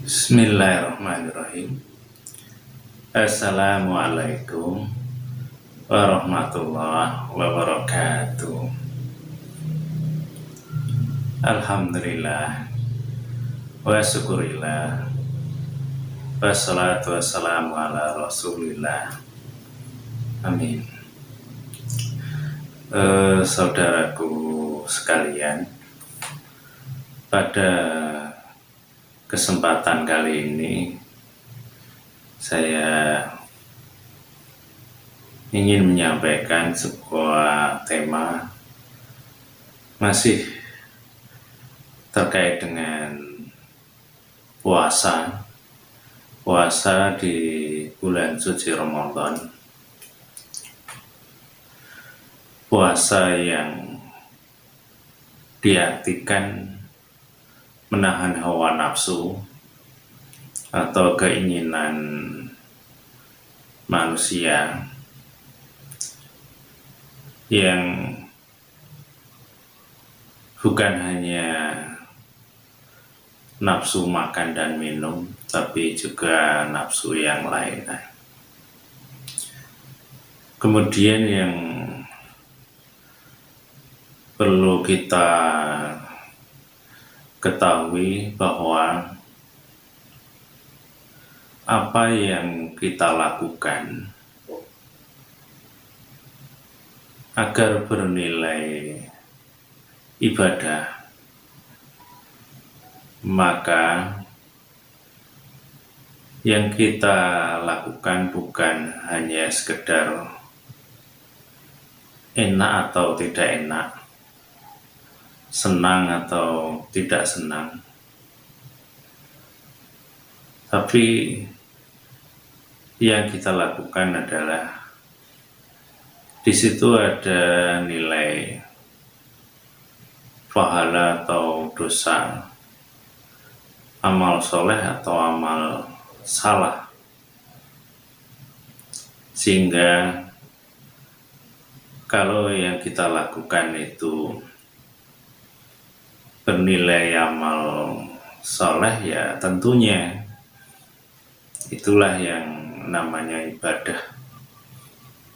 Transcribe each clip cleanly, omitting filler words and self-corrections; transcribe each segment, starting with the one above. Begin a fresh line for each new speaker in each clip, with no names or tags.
Bismillahirrahmanirrahim. Assalamualaikum warahmatullahi wabarakatuh. Alhamdulillah wa syukurillah wassalatu wassalamu ala rasulillah. Amin. Saudaraku sekalian, pada kesempatan kali ini saya ingin menyampaikan sebuah tema masih terkait dengan puasa di bulan suci Ramadan. Puasa yang diartikan menahan hawa nafsu atau keinginan manusia yang bukan hanya nafsu makan dan minum, tapi juga nafsu yang lain. Kemudian yang perlu kita ketahui bahwa apa yang kita lakukan agar bernilai ibadah, maka yang kita lakukan bukan hanya sekedar enak atau tidak enak, senang atau tidak senang, tapi yang kita lakukan adalah di situ ada nilai pahala atau dosa, amal soleh atau amal salah, sehingga kalau yang kita lakukan itu bernilai amal soleh, ya tentunya itulah yang namanya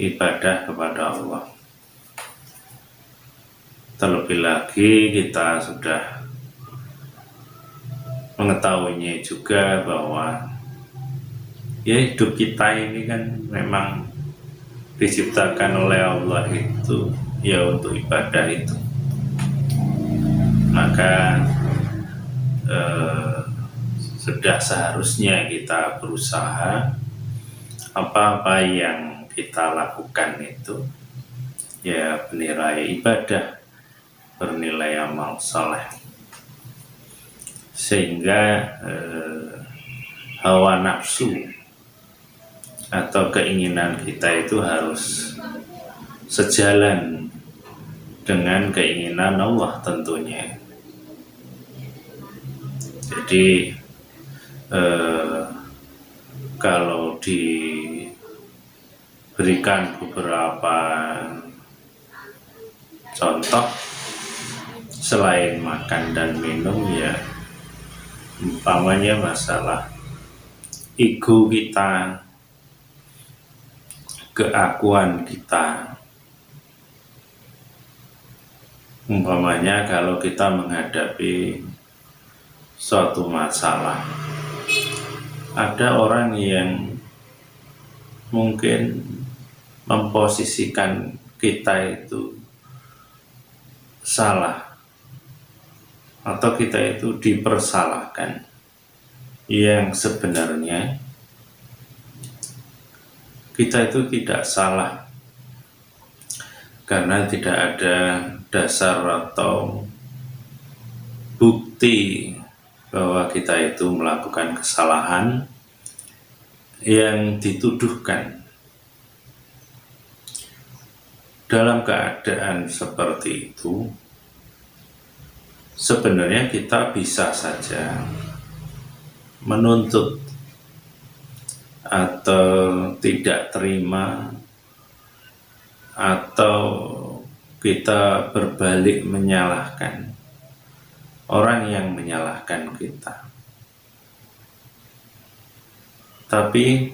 ibadah kepada Allah. Terlebih lagi kita sudah mengetahuinya juga bahwa ya hidup kita ini kan memang diciptakan oleh Allah itu ya untuk ibadah itu. Maka sudah seharusnya kita berusaha apa-apa yang kita lakukan itu ya bernilai ibadah, bernilai amal saleh, sehingga hawa nafsu atau keinginan kita itu harus sejalan dengan keinginan Allah tentunya. Jadi kalau diberikan beberapa contoh selain makan dan minum, ya umpamanya masalah ego kita, keakuan kita. Umpamanya kalau kita menghadapi suatu masalah, ada orang yang mungkin memposisikan kita itu salah atau kita itu dipersalahkan, yang sebenarnya kita itu tidak salah, karena tidak ada dasar atau bukti bahwa kita itu melakukan kesalahan yang dituduhkan. Dalam keadaan seperti itu, sebenarnya kita bisa saja menuntut atau tidak terima, atau kita berbalik menyalahkan orang yang menyalahkan kita. Tapi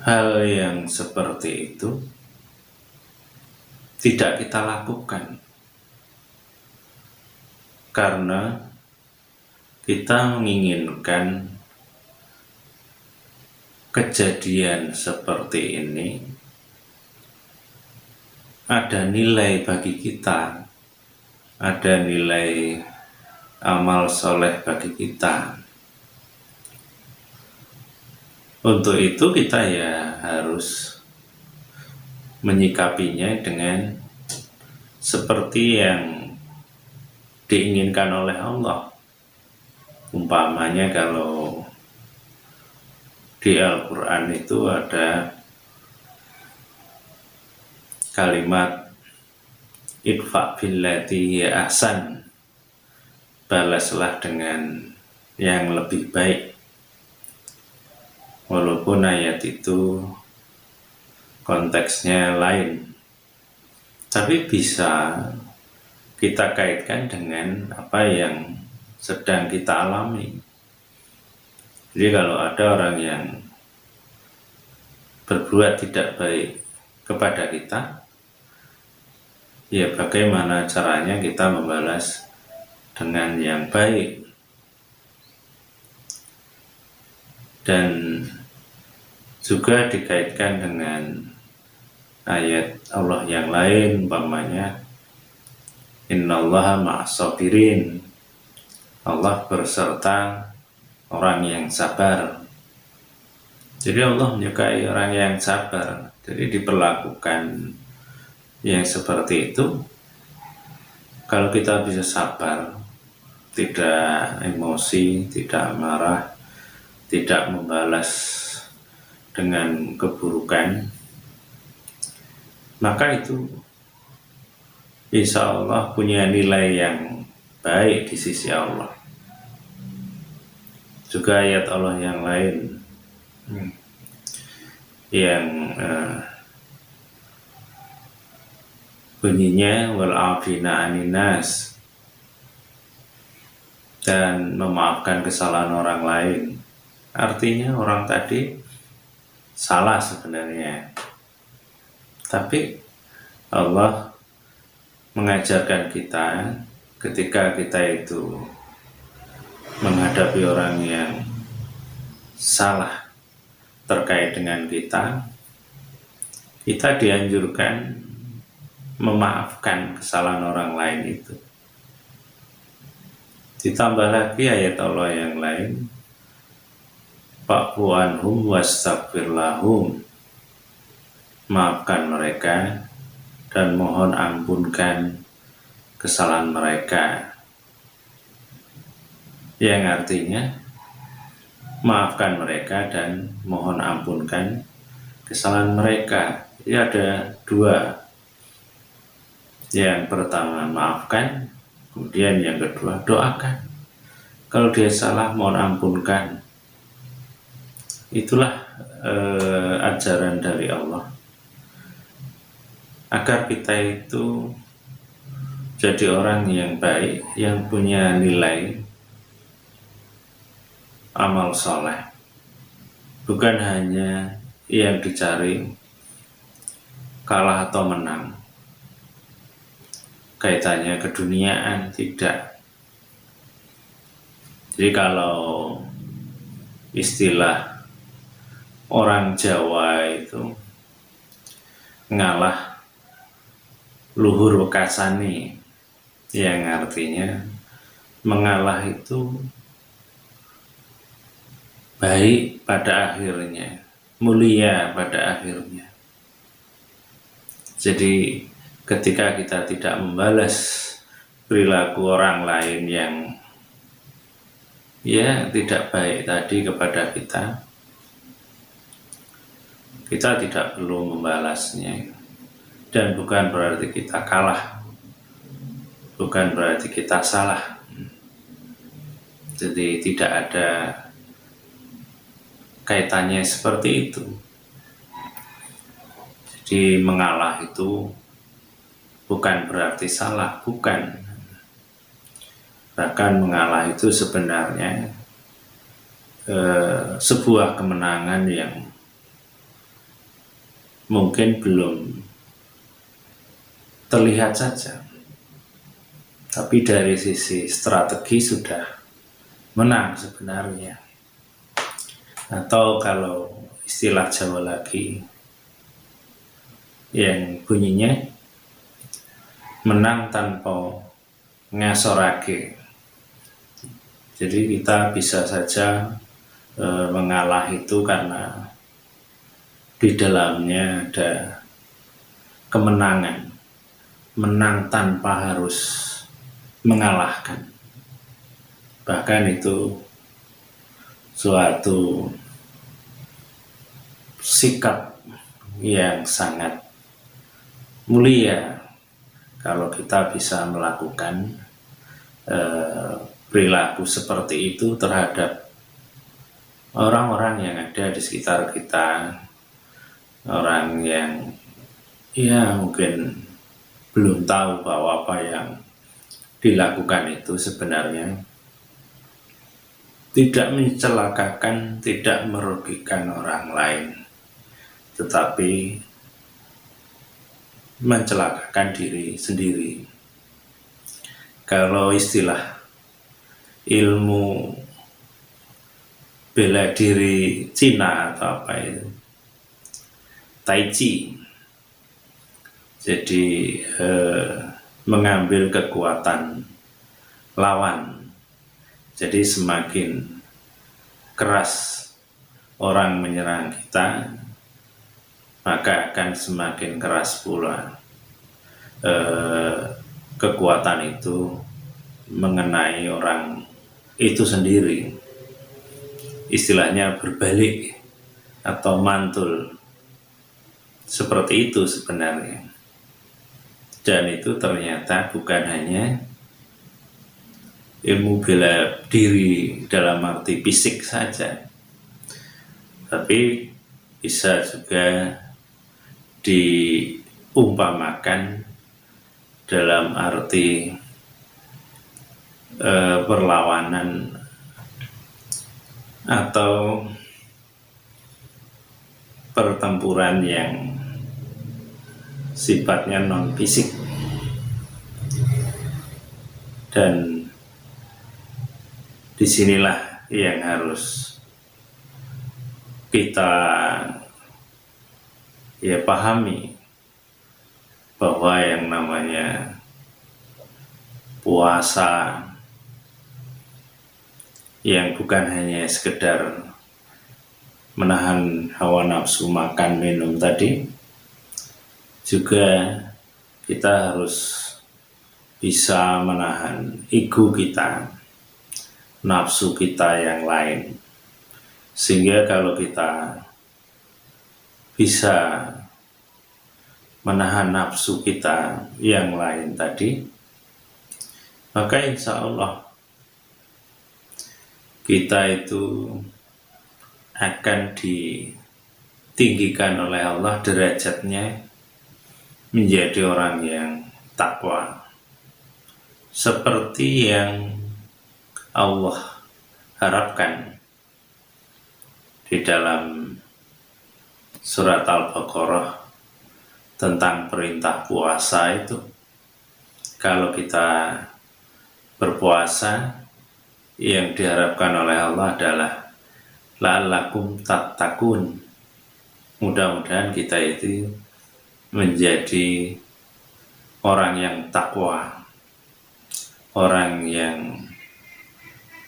hal yang seperti itu tidak kita lakukan karena kita menginginkan kejadian seperti ini ada nilai bagi kita, ada nilai amal soleh bagi kita. Untuk itu kita ya harus menyikapinya dengan seperti yang diinginkan oleh Allah. Umpamanya kalau di Al-Quran itu ada kalimat idfa billati hiya ahsan, balaslah dengan yang lebih baik. Walaupun ayat itu konteksnya lain, tapi bisa kita kaitkan dengan apa yang sedang kita alami. Jadi kalau ada orang yang berbuat tidak baik kepada kita, ya bagaimana caranya kita membalas dengan yang baik. Dan juga dikaitkan dengan ayat Allah yang lain, umpamanya innallaha ma'as-sabirin, Allah berserta orang yang sabar. Jadi Allah menyukai orang yang sabar. Jadi diperlakukan yang seperti itu. Kalau kita bisa sabar, tidak emosi, tidak marah, tidak membalas dengan keburukan, maka itu insya Allah punya nilai yang baik di sisi Allah. Juga ayat Allah yang lain yang bunyinya wal afina aninas, dan memaafkan kesalahan orang lain. Artinya orang tadi salah sebenarnya, tapi Allah mengajarkan kita ketika kita itu menghadapi orang yang salah terkait dengan kita, kita dianjurkan memaafkan kesalahan orang lain itu. Ditambah lagi ayat Allah yang lain, fa'fu anhum wastaghfir lahum, maafkan mereka dan mohon ampunkan kesalahan mereka. Yang artinya maafkan mereka dan mohon ampunkan kesalahan mereka. Ini ada dua. Yang pertama maafkan, kemudian yang kedua doakan. Kalau dia salah mohon ampunkan. Itulah ajaran dari Allah, agar kita itu jadi orang yang baik, yang punya nilai amal soleh, bukan hanya yang dicari kalah atau menang, kaitannya keduniaan, tidak. Jadi kalau istilah orang Jawa itu ngalah luhur wekasane, yang artinya mengalah itu baik pada akhirnya, mulia pada akhirnya. Jadi ketika kita tidak membalas perilaku orang lain yang ya tidak baik tadi kepada kita, kita tidak perlu membalasnya. Dan bukan berarti kita kalah, bukan berarti kita salah. Jadi tidak ada kaitannya seperti itu. Jadi mengalah itu bukan berarti salah, bukan. Bahkan mengalah itu sebenarnya sebuah kemenangan yang mungkin belum terlihat saja, tapi dari sisi strategi sudah menang sebenarnya. Atau kalau istilah Jawa lagi yang bunyinya menang tanpa ngasorake. Jadi kita bisa saja mengalah itu karena di dalamnya ada kemenangan, menang tanpa harus mengalahkan. Bahkan itu suatu sikap yang sangat mulia kalau kita bisa melakukan perilaku seperti itu terhadap orang-orang yang ada di sekitar kita, orang yang ya mungkin belum tahu bahwa apa yang dilakukan itu sebenarnya tidak mencelakakan, tidak merugikan orang lain, tetapi mencelakakan diri sendiri. Kalau istilah ilmu bela diri Cina atau apa itu, Tai Chi, jadi mengambil kekuatan lawan. Jadi semakin keras orang menyerang kita, maka akan semakin keras pula kekuatan itu mengenai orang itu sendiri. Istilahnya berbalik atau mantul. Seperti itu sebenarnya. Dan itu ternyata bukan hanya ilmu bela diri dalam arti fisik saja, tapi bisa juga diumpamakan dalam arti perlawanan atau pertempuran yang sifatnya non fisik. Dan disinilah yang harus kita pahami, bahwa yang namanya puasa yang bukan hanya sekedar menahan hawa nafsu makan minum tadi, juga kita harus bisa menahan ego kita, nafsu kita yang lain. Sehingga kalau kita bisa menahan nafsu kita yang lain tadi, maka insya Allah kita itu akan ditinggikan oleh Allah derajatnya menjadi orang yang takwa, seperti yang Allah harapkan di dalam surat Al-Baqarah tentang perintah puasa itu. Kalau kita berpuasa, yang diharapkan oleh Allah adalah la'allakum tattaqun. Mudah-mudahan kita itu menjadi orang yang takwa, orang yang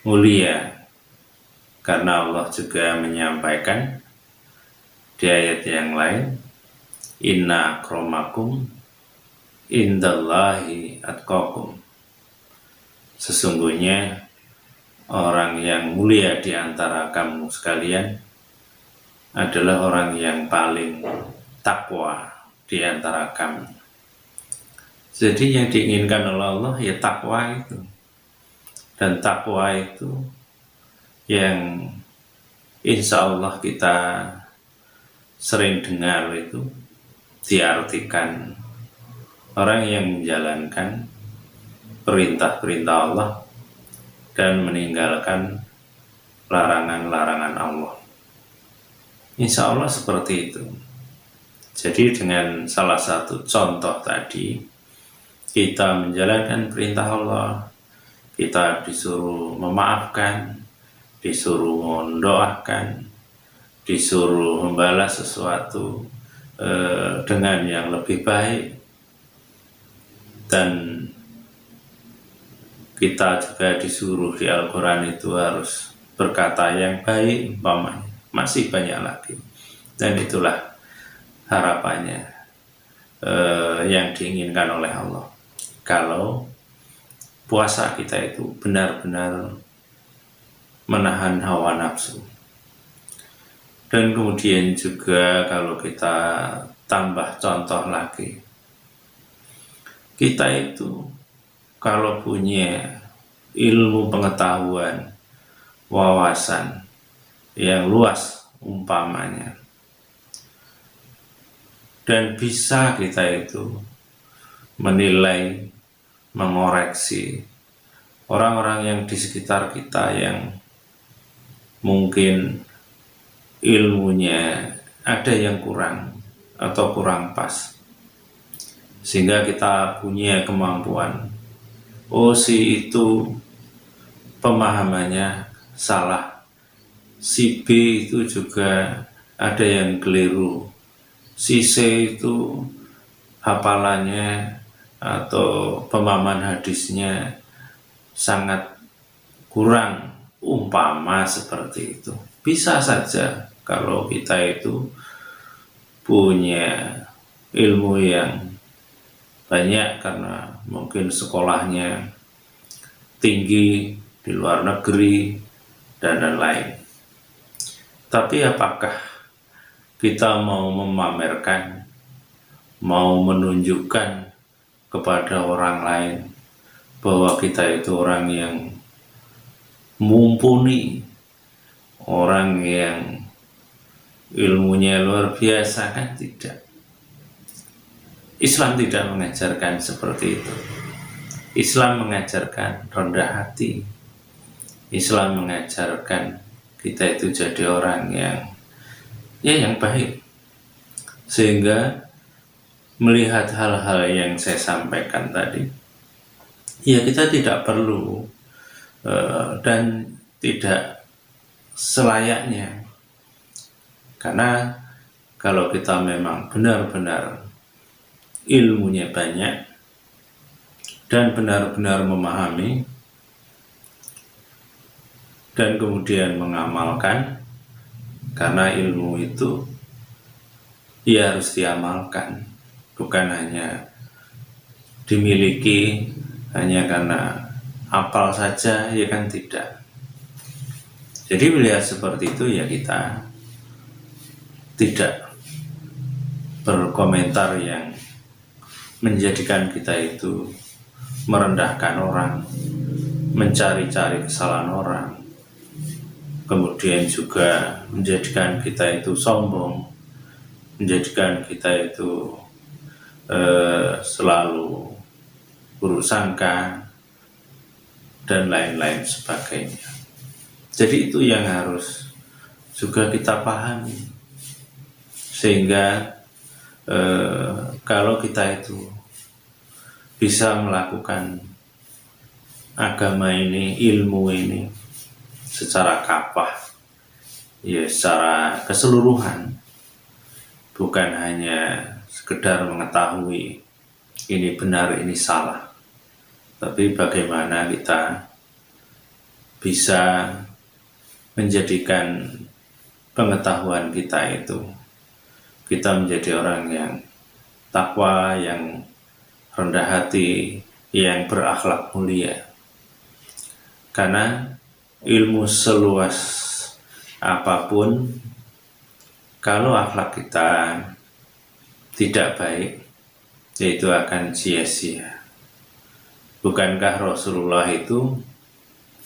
mulia, karena Allah juga menyampaikan di ayat yang lain, inna akramakum indallahi atqakum. Sesungguhnya orang yang mulia di antara kamu sekalian adalah orang yang paling takwa di antara kamu. Jadi yang diinginkan oleh Allah ya takwa itu. Dan takwa itu yang insya Allah kita sering dengar itu diartikan orang yang menjalankan perintah-perintah Allah dan meninggalkan larangan-larangan Allah. Insya Allah seperti itu. Jadi dengan salah satu contoh tadi, kita menjalankan perintah Allah, kita disuruh memaafkan, disuruh mendoakan, disuruh membalas sesuatu dengan yang lebih baik, dan kita juga disuruh di Al-Quran itu harus berkata yang baik, umpamanya. Masih banyak lagi, dan itulah harapannya yang diinginkan oleh Allah. Kalau puasa kita itu benar-benar menahan hawa nafsu. Dan kemudian juga kalau kita tambah contoh lagi, kita itu kalau punya ilmu pengetahuan, wawasan yang luas umpamanya, dan bisa kita itu menilai, mengoreksi orang-orang yang di sekitar kita yang mungkin ilmunya ada yang kurang atau kurang pas, sehingga kita punya kemampuan, oh si itu pemahamannya salah, si B itu juga ada yang keliru, si C itu hafalannya atau pemahaman hadisnya sangat kurang, umpama seperti itu. Bisa saja kalau kita itu punya ilmu yang banyak karena mungkin sekolahnya tinggi di luar negeri dan lain-lain. Tapi apakah kita mau memamerkan, mau menunjukkan kepada orang lain bahwa kita itu orang yang mumpuni, orang yang ilmunya luar biasa? Kan tidak. Islam tidak mengajarkan seperti itu. Islam mengajarkan rendah hati. Islam mengajarkan kita itu jadi orang yang baik. Sehingga melihat hal-hal yang saya sampaikan tadi, ya kita tidak perlu dan tidak selayaknya. Karena kalau kita memang benar-benar ilmunya banyak dan benar-benar memahami dan kemudian mengamalkan, karena ilmu itu ya harus diamalkan, bukan hanya dimiliki hanya karena hafal saja, ya kan tidak. Jadi melihat seperti itu ya kita tidak berkomentar yang menjadikan kita itu merendahkan orang, mencari-cari kesalahan orang, kemudian juga menjadikan kita itu sombong, menjadikan kita itu selalu buruk sangka dan lain-lain sebagainya. Jadi itu yang harus juga kita pahami, sehingga kalau kita itu bisa melakukan agama ini, ilmu ini secara kafah, ya secara keseluruhan, bukan hanya sekedar mengetahui ini benar, ini salah, tapi bagaimana kita bisa menjadikan pengetahuan kita itu, kita menjadi orang yang takwa, yang rendah hati, yang berakhlak mulia. Karena ilmu seluas apapun, kalau akhlak kita tidak baik, yaitu akan sia-sia. Bukankah Rasulullah itu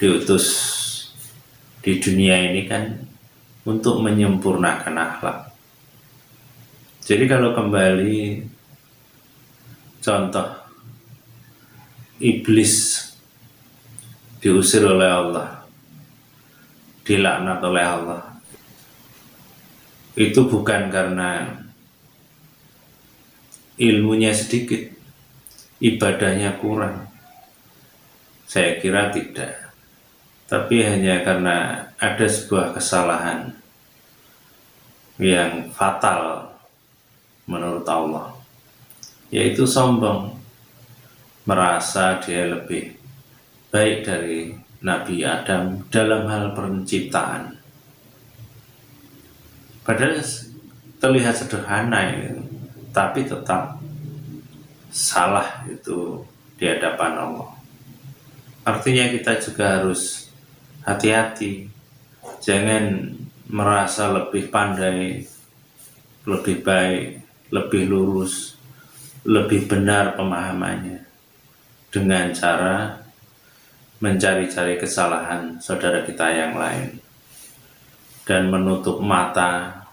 diutus di dunia ini kan untuk menyempurnakan akhlak. Jadi kalau kembali contoh iblis diusir oleh Allah, dilaknat oleh Allah, itu bukan karena ilmunya sedikit, ibadahnya kurang. Saya kira tidak. Tapi hanya karena ada sebuah kesalahan yang fatal menurut Allah, yaitu sombong, merasa dia lebih baik dari Nabi Adam dalam hal penciptaan. Padahal terlihat sederhana itu, tapi tetap salah itu di hadapan Allah. Artinya kita juga harus hati-hati, jangan merasa lebih pandai, lebih baik, lebih lurus, lebih benar pemahamannya dengan cara mencari-cari kesalahan saudara kita yang lain dan menutup mata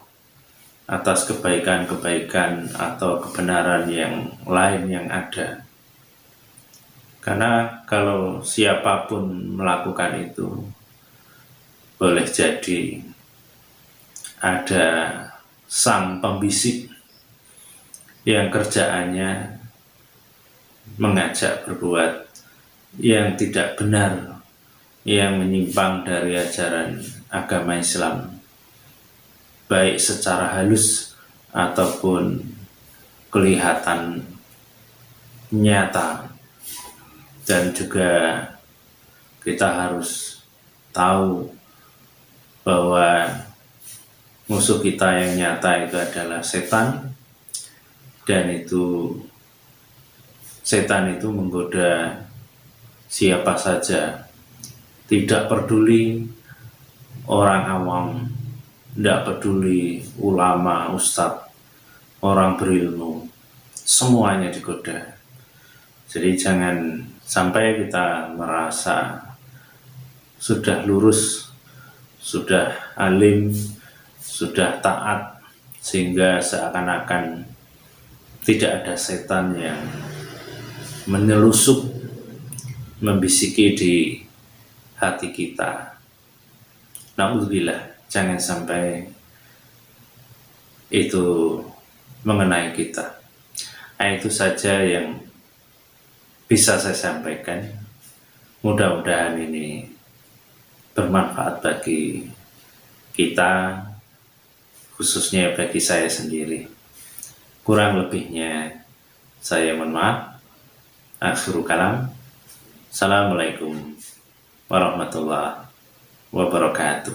atas kebaikan-kebaikan atau kebenaran yang lain yang ada. Karena kalau siapapun melakukan itu, boleh jadi ada sang pembisik yang kerjaannya mengajak berbuat yang tidak benar, yang menyimpang dari ajaran agama Islam, baik secara halus ataupun kelihatan nyata. Dan juga kita harus tahu bahwa musuh kita yang nyata itu adalah setan, dan setan itu menggoda siapa saja, tidak peduli orang awam, tidak peduli ulama, ustadz, orang berilmu, semuanya digoda. Jadi jangan sampai kita merasa sudah lurus, sudah alim, sudah taat, sehingga seakan-akan tidak ada setan yang menyelusup, membisiki di hati kita. Na'udzubillah, jangan sampai itu mengenai kita. Itu saja yang bisa saya sampaikan. Mudah-mudahan ini bermanfaat bagi kita, khususnya bagi saya sendiri. Kurang lebihnya saya mohon maaf. Akhirul kalam. Assalamualaikum warahmatullahi wabarakatuh.